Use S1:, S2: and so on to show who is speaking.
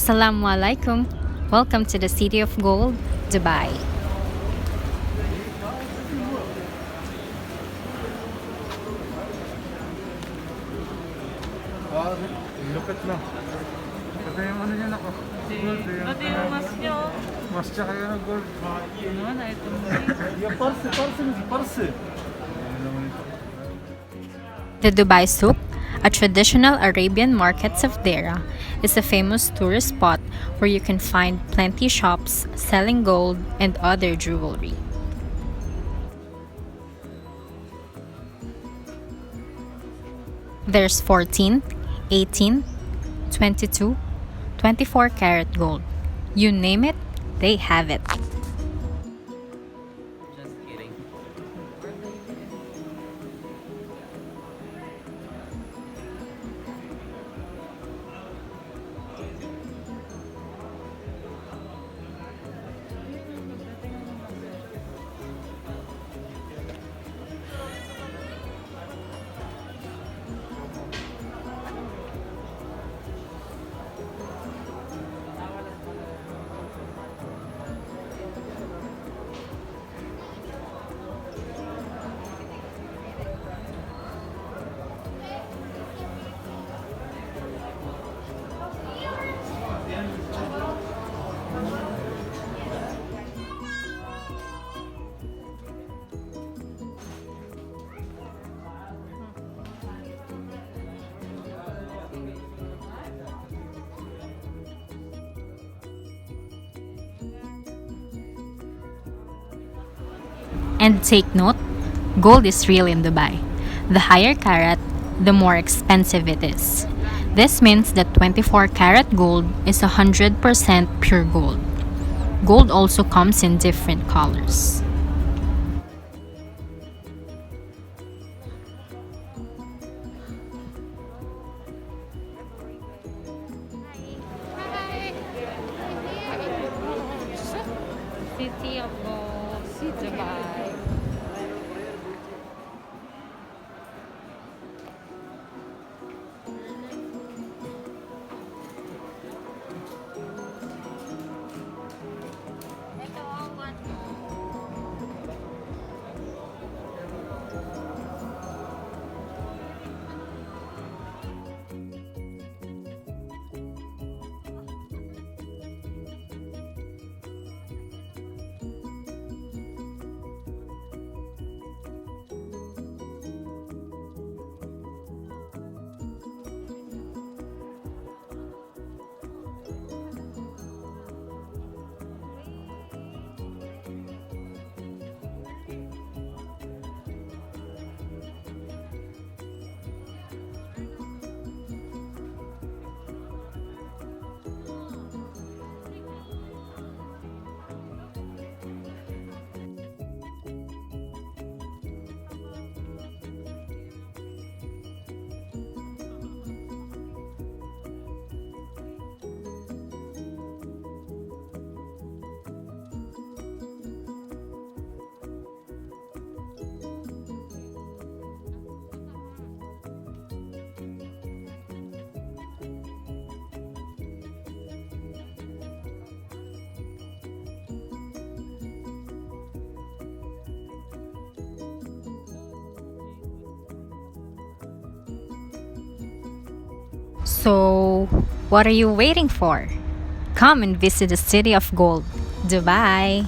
S1: Assalamu alaikum. Welcome to the City of Gold, Dubai.
S2: Lupit na. Ito yung ano niya ako. Gold yung...
S3: Ito yung mas nyo.
S2: Mas tsaka yung gold.
S3: Ano na ito mo?
S2: Yung parse.
S1: The Dubai Souk, a traditional Arabian market of Deira, is a famous tourist spot where you can find plenty shops selling gold and other jewelry. There's 14, 18, 22, 24 karat gold. You name it, they have it.
S3: Just kidding.
S1: And take note, gold is real in Dubai. The higher carat, the more expensive it is. This means that 24 karat gold is 100% pure gold. Gold also comes in different colors.
S3: City of Gold, Dubai.
S1: So, what are you waiting for? Come and visit the City of Gold, Dubai.